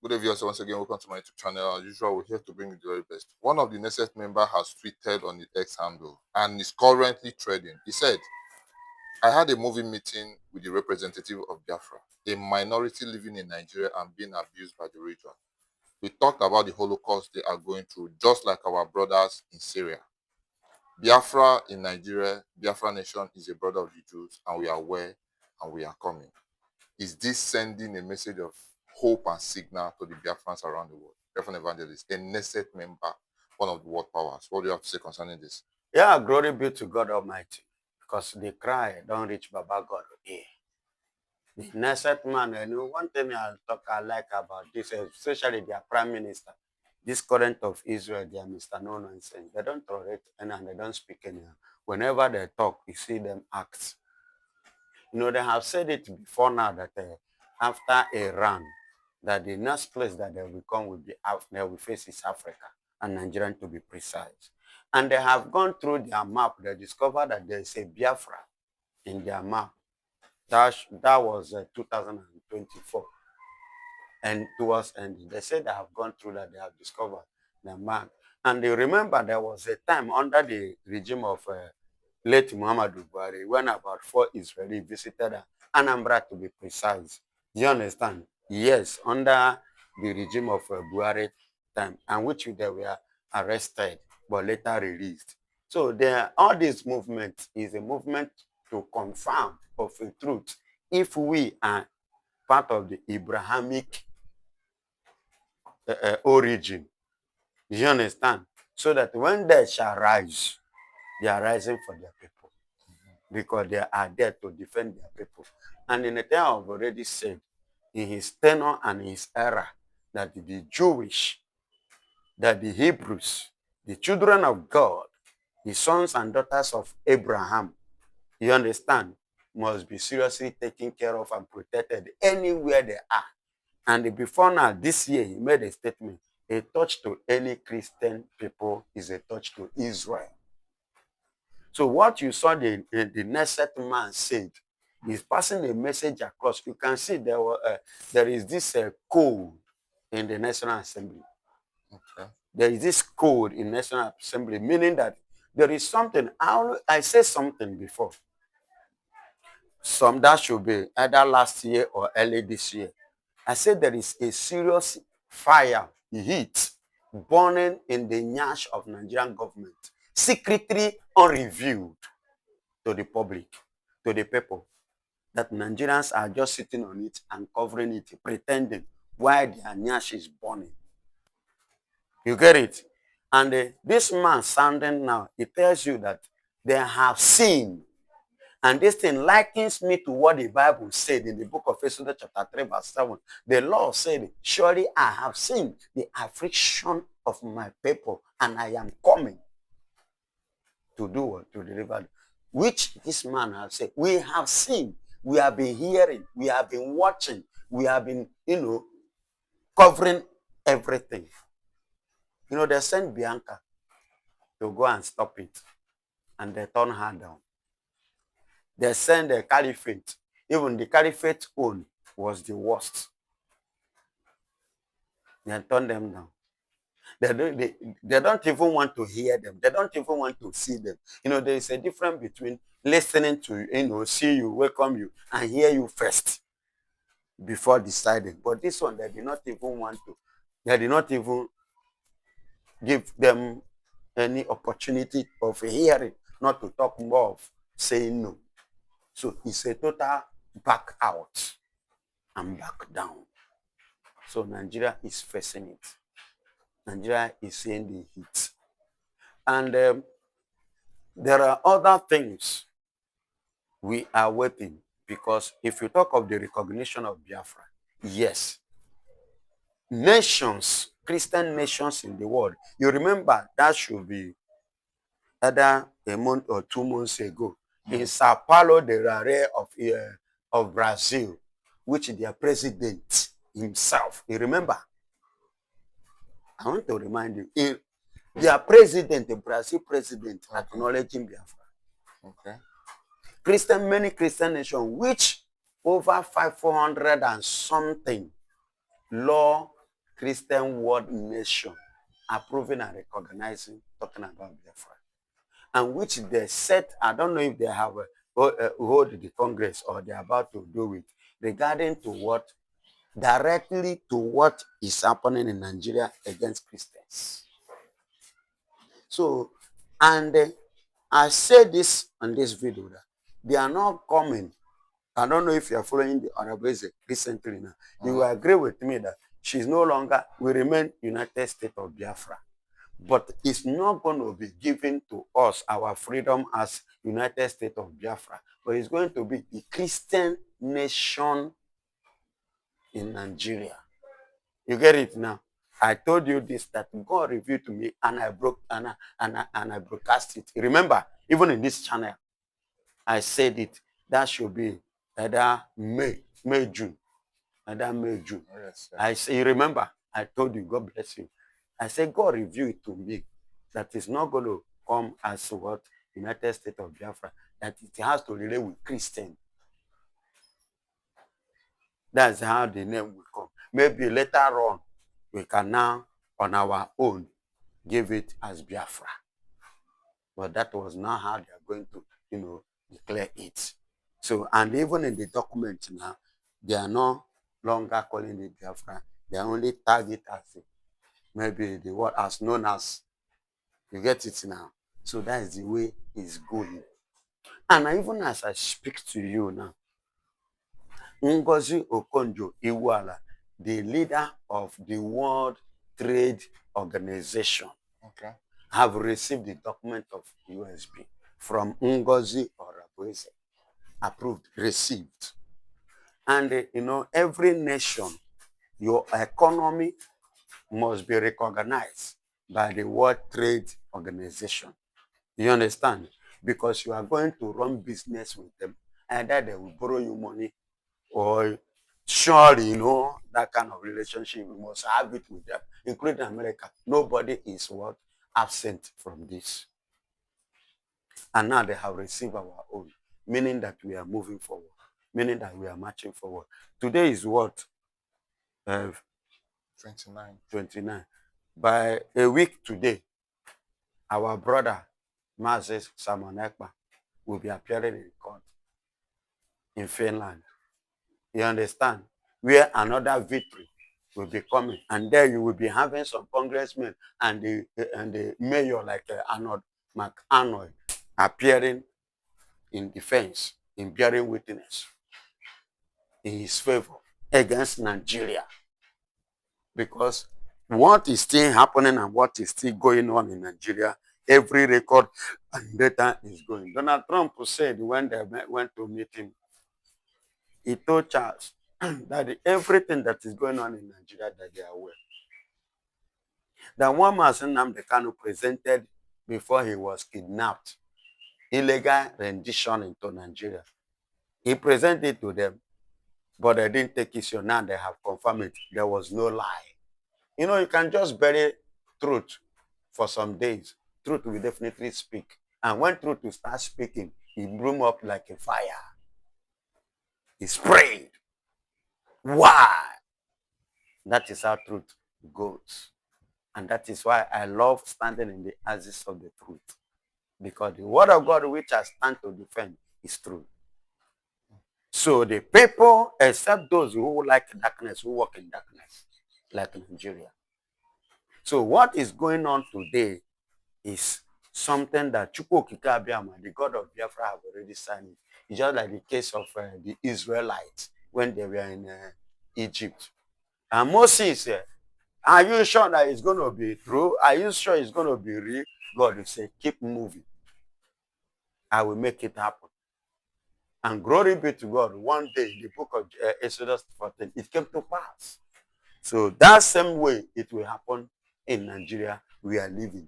Good evening, once again. Welcome to my YouTube channel. As usual, we're here to bring you the very best. One of the Knesset member has tweeted on the X handle and is currently trading. He said, I had a movie meeting with the representative of Biafra, a minority living in Nigeria and being abused by the region. We talked about the Holocaust they are going through, just like our brothers in Syria. Biafra in Nigeria, Biafra nation is a brother of the Jews, and we are aware and we are coming. Is this sending a message of hope and signal to the Biafrans around the world? Biafran evangelist, a Knesset member, one of the world powers. What do you have to say concerning this? Yeah, glory be to God Almighty, because the cry don't reach Baba God here. The Knesset man, one thing I like about this, especially their prime minister, this current of Israel, they are Mr. No Nonsense. They don't tolerate and they don't speak anyhow. Whenever they talk, you see them act. They have said it before now that after Iran, that the next place that they will come will be out, they will face is Africa and Nigeria to be precise. And they have gone through their map. They discovered that there is a Biafra in their map. That was 2024. And towards ending, they said they have gone through that, they have discovered the map. And they remember there was a time under the regime of late Muhammadu Buhari when about 4 Israelis visited Anambra to be precise. Do you understand? Yes, under the regime of Buhari time, and which they were arrested but later released. So all this movement is a movement to confirm of a truth. If we are part of the Abrahamic origin, you understand? So that when they shall rise, they are rising for their people because they are there to defend their people. And in the time I've already said, in his tenure and his era, that the Jewish, that the Hebrews, the children of God, the sons and daughters of Abraham, you understand, must be seriously taken care of and protected anywhere they are. And before now, this year, he made a statement, a touch to any Christian people is a touch to Israel. So what you saw the Knesset man said is passing a message across. You can see there is this code in the National Assembly. Okay. There is this code in National Assembly, meaning that there is something. I said something before. That should be either last year or early this year. I said there is a serious fire, heat, burning in the nyash of Nigerian government, secretly unrevealed to the public, to the people, that Nigerians are just sitting on it and covering it, pretending while their nyash is burning. You get it? And this man sounding now, it tells you that they have seen. And this thing likens me to what the Bible said in the book of Exodus chapter 3 verse 7. The Lord said, surely I have seen the affliction of my people and I am coming to do what? To deliver them. Which this man has said, we have seen, we have been hearing, we have been watching, we have been, covering everything. They sent Bianca to go and stop it. And they turned her down. They sent the caliphate. Even the caliphate own was the worst. They turned them down. They don't even want to hear them. They don't even want to see them. There is a difference between listening to, see you, welcome you, and hear you first before deciding. But this one, they did not even want to. They did not even give them any opportunity of hearing, not to talk more of saying no. So it's a total back out and back down. So Nigeria is facing it. Nigeria is seeing the heat. And there are other things we are waiting, because if you talk of the recognition of Biafra, yes, nations, Christian nations in the world, you remember that should be either a month or 2 months ago, in Sao Paulo de Rare of Brazil, which their president himself, you remember? I want to remind you, their president, the Brazil president, acknowledging Biafra. Okay. Many Christian nations, which over 500 and something law Christian world nation approving and recognizing, talking about Biafra. And which they set, I don't know if they have hold the Congress or they're about to do it, regarding to what, directly to what is happening in Nigeria against Christians. So, and I said this on this video, that they are not coming. I don't know if you are following the Honorable recently now. You will agree with me that she's no longer, will remain United States of Biafra. But it's not going to be given to us our freedom as United States of Biafra, but it's going to be the Christian nation in Nigeria. You get it now? I told you this, that God revealed to me, and I broadcast it. Remember, even in this channel, I said it. That should be either June. Either May, June. Yes, yes. I say, remember, I told you, God bless you. I said, God revealed it to me that it's not going to come as what? United States of Biafra, that it has to relate with Christian. That's how the name will come. Maybe later on, we can now, on our own, give it as Biafra. But that was not how they are going to, declare it. So, and even in the document now, they are no longer calling it Biafra. They only tag it as maybe the word as known as. You get it now? So that is the way it's going. And even as I speak to you now, Ngozi Okonjo-Iweala, the leader of the World Trade Organization, Okay. have received the document of USB from Ngozi Orabueze, approved, received. And every nation, your economy must be recognized by the World Trade Organization. You understand? Because you are going to run business with them. Either they will borrow you money, or surely, that kind of relationship, you must have it with them, including America. Nobody is absent from this. And now they have received our own, meaning that we are moving forward, meaning that we are marching forward. Today is what? 29. 29. By a week today, our brother, Mazes Samanekpa, will be appearing in court in Finland. You understand? Where another victory will be coming. And there you will be having some congressmen and the mayor like Arnold McArnold appearing in defense, in bearing witness in his favor against Nigeria. Because what is still happening and what is still going on in Nigeria, every record and data is going. Donald Trump said when they went to meet him, he told Charles that everything that is going on in Nigeria, that they are aware. That one man, Nnamdi Kanu, presented before he was kidnapped, illegal rendition into Nigeria. He presented it to them, but they didn't take it. So now they have confirmed it. There was no lie. You can just bury truth for some days. Truth will definitely speak. And when truth will start speaking, it bloom up like a fire. It sprayed. Why? That is how truth goes. And that is why I love standing in the axis of the truth. Because the word of God which I stand to defend is true. So the people, except those who like darkness, who walk in darkness, like Nigeria. So what is going on today is something that Chukwu Okike Abiama, the God of Biafra, have already signed it. It's just like the case of the Israelites when they were in Egypt. And Moses said, are you sure that it's going to be true? Are you sure it's going to be real? God will say, keep moving. I will make it happen. And glory be to God. One day, in the book of Exodus 14, it came to pass. So that same way it will happen in Nigeria we are living.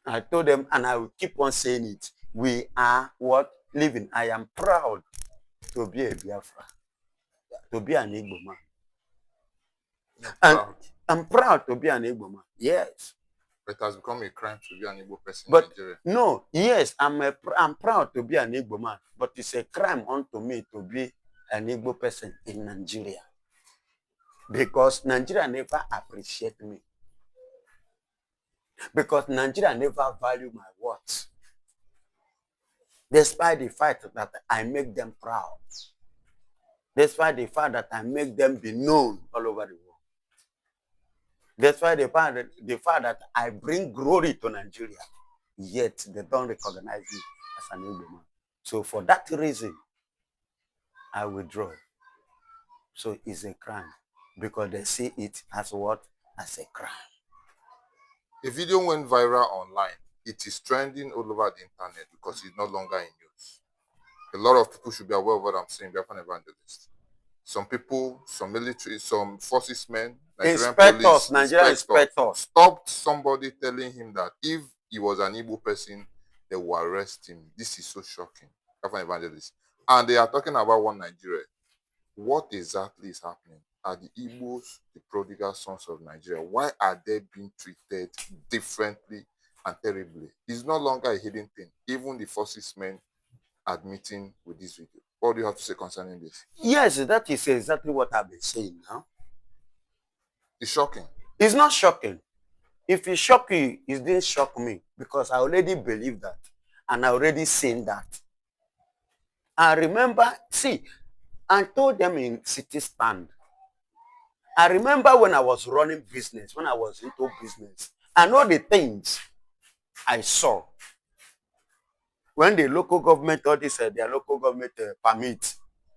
I told them, and I will keep on saying it. We are what? Living. I am proud to be a Biafra, to be an Igbo man. And I'm proud to be an Igbo man. Yes. But it has become a crime to be an Igbo person But in Nigeria. no, yes, I'm proud to be an Igbo man, but it's a crime unto me to be an Igbo person in Nigeria. Because Nigeria never appreciate me. Because Nigeria never value my words. Despite the fact that I make them proud. Despite the fact that I make them be known all over the world. Despite the fact that I bring glory to Nigeria. Yet they don't recognize me as an Igbo man. So for that reason, I withdraw. So it's a crime. Because they see it as what? As a crime. A video went viral online. It is trending all over the internet because it's no longer in use. A lot of people should be aware of what I'm saying, Biafra and Evangelist. Some people, some military, some forces men, Nigerian police, Nigerian inspectors, stopped somebody telling him that if he was an Igbo person, they will arrest him. This is so shocking. Biafra and Evangelist. And they are talking about one Nigeria. What exactly is happening? Are the Igbos the prodigal sons of Nigeria? Why are they being treated differently and terribly? It's no longer a hidden thing. Even the forces men admitting with this video. What do you have to say concerning this? Yes, that is exactly what I've been saying now. It's shocking. It's not shocking. If it shock you, it didn't shock me because I already believe that and I already seen that. I remember, see, I told them in City Stand. I remember when I was running business, when I was into business, I know the things I saw. When the local government, all this, their local government permit,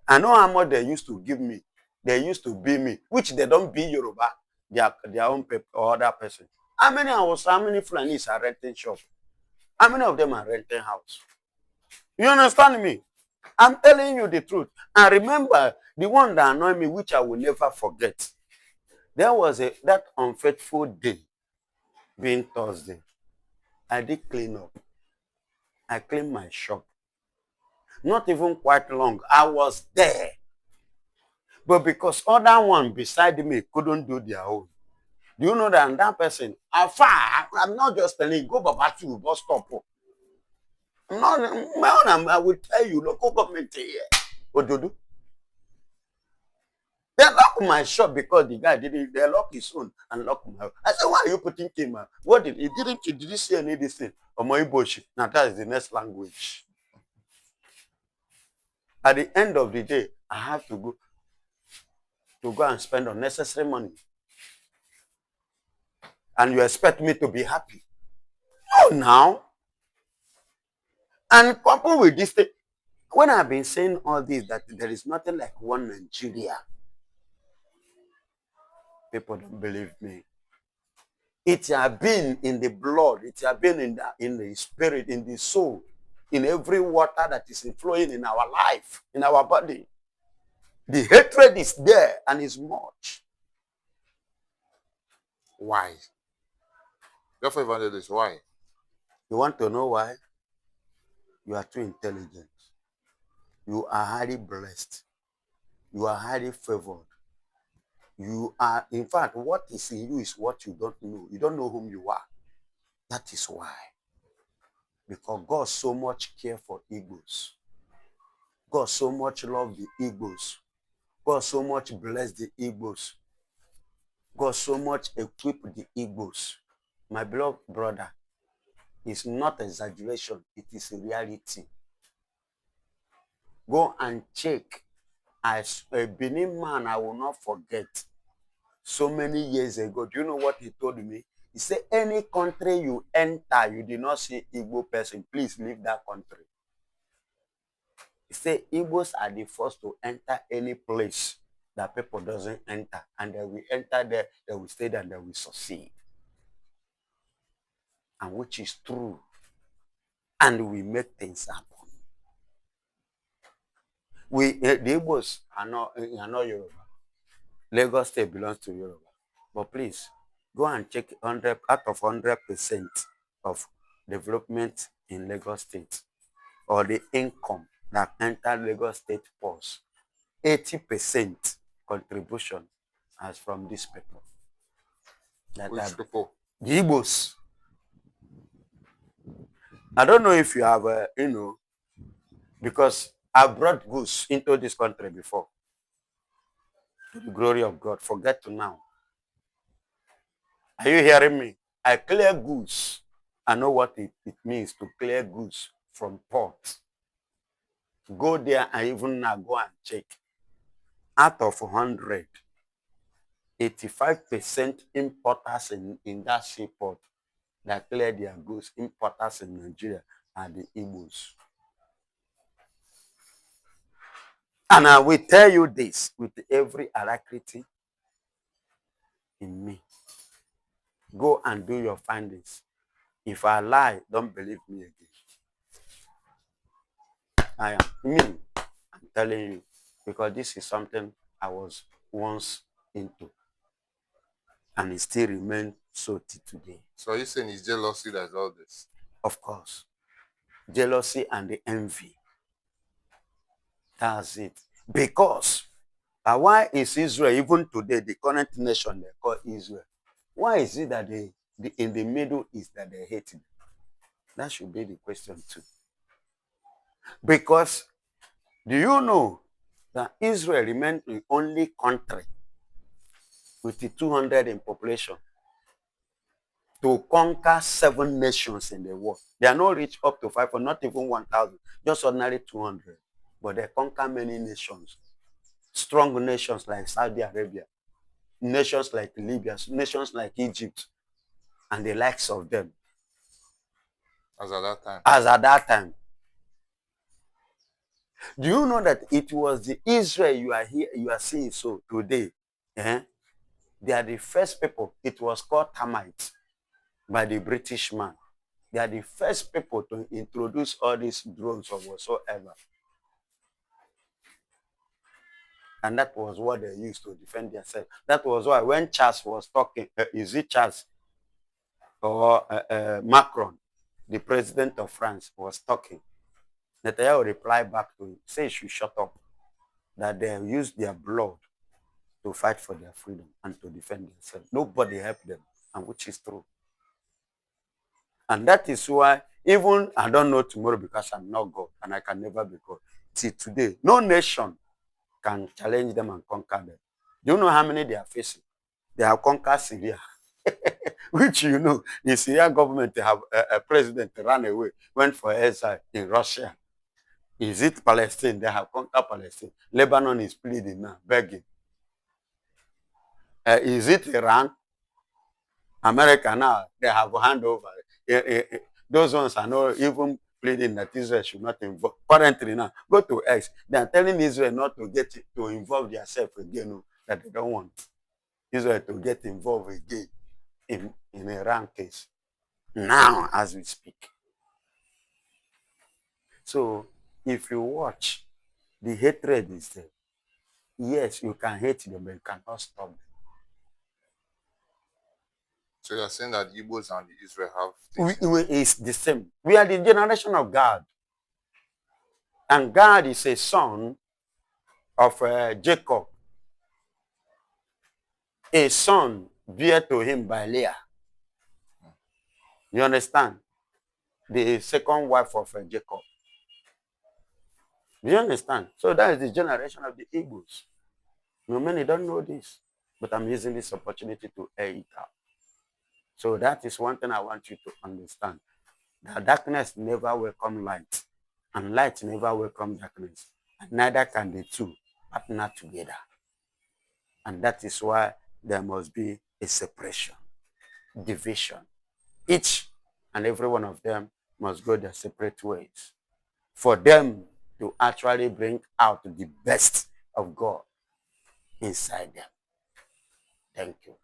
I know how much they used to give me. They used to be me, which they don't be Yoruba, their own people or other person. How many Fulanis are renting shop? How many of them are renting house? You understand me? I'm telling you the truth. And remember, the one that annoyed me, which I will never forget. There was that unfaithful day, being Thursday. I did clean up. I cleaned my shop. Not even quite long. I was there. But because other one beside me couldn't do their own. Do you know that person, I'm not just telling you, go Baba to bus stop. I'm not, my own, I will tell you, local government here. What do you do? They locked my shop because the guy didn't, they locked his own and locked my own. I said, why are you putting him? What did he didn't did you see any of this thing? Now that is the next language. At the end of the day, I have to go and spend unnecessary money. And you expect me to be happy. No, now. And coupled with this thing, when I've been saying all this, that there is nothing like one Nigeria, people don't believe me. It has been in the blood, it has been in the spirit, in the soul, in every water that is flowing in our life, in our body. The hatred is there and is much. Why? Biafra Evangelist, why? You want to know why? You are too intelligent. You are highly blessed. You are highly favored. You are, in fact, what is in you is what you don't know. You don't know whom you are. That is why. Because God so much care for Igbos. God so much love the Igbos. God so much bless the Igbos. God so much equip the Igbos. My beloved brother, it's not exaggeration. It is a reality. Go and check. As a Benin man, I will not forget. So many years ago, do you know what he told me? He said, any country you enter, you did not see Igbo person, please leave that country. He said, Igbos are the first to enter any place that people doesn't enter. And they will enter there, they will stay there, and they will succeed. And which is true. And we make things happen. The Igbos are not Yoruba. Lagos State belongs to Yoruba. But please, go and check 100 out of 100% of development in Lagos State or the income that enter Lagos State purse. 80% contribution as from these people. Which people? The Igbos. I don't know if you have, because I brought goods into this country before. to the glory of God. Forget to now. Are you hearing me? I clear goods. I know what it means to clear goods from port. Go there and even now go and check. Out of 100, 85% importers in that seaport that clear their goods, importers in Nigeria are the Igbos. And I will tell you this with every alacrity in me. Go and do your findings. If I lie, don't believe me again. I am me. I'm telling you, because this is something I was once into, and it still remains so till today. So are you saying it's jealousy that's all this? Of course, jealousy and the envy. That's it. Because why is Israel, even today, the current nation they call Israel, why is it that in the Middle East that they hate it? That should be the question too. Because do you know that Israel remains the only country with the 200 in population to conquer 7 nations in the world? They are not reached up to 500, not even 1,000, just ordinary 200. But they conquer many nations. Strong nations like Saudi Arabia, nations like Libya, nations like Egypt, and the likes of them. As at that time. As at that time. Do you know that it was the Israel you are seeing so today? Eh? They are the first people. It was called termites by the British man. They are the first people to introduce all these drones or whatsoever. And that was what they used to defend themselves. That was why when Charles was talking, is it Charles or Macron, the president of France, was talking, Netanyahu replied back to him, say he should shut up, that they use their blood to fight for their freedom and to defend themselves. Nobody helped them, and which is true. And that is why, even I don't know tomorrow because I'm not God and I can never be God. Till today, no nation can challenge them and conquer them. Do you know how many they are facing? They have conquered Syria, which you know, the Syrian government have a president ran away, went for exile in Russia. Is it Palestine? They have conquered Palestine. Lebanon is pleading now, begging. Is it Iran? America now, they have hand over. Those ones are not even pleading that Israel should not involve. Currently now, go to X. They are telling Israel not to to involve themselves again, that they don't want Israel to get involved again in Iran case. Now, as we speak. So, if you watch, the hatred is there. Yes, you can hate them, but you cannot stop them. So you're saying that Igbos and Israel have things It's the same. We are the generation of God. And God is a son of Jacob. A son bear to him by Leah. You understand? The second wife of Jacob. Do you understand? So that is the generation of the Igbos. Many don't know this, but I'm using this opportunity to air it out. So that is one thing I want you to understand. That darkness never welcome light, and light never welcome darkness. And neither can the two partner together. And that is why there must be a separation, division. Each and every one of them must go their separate ways for them to actually bring out the best of God inside them. Thank you.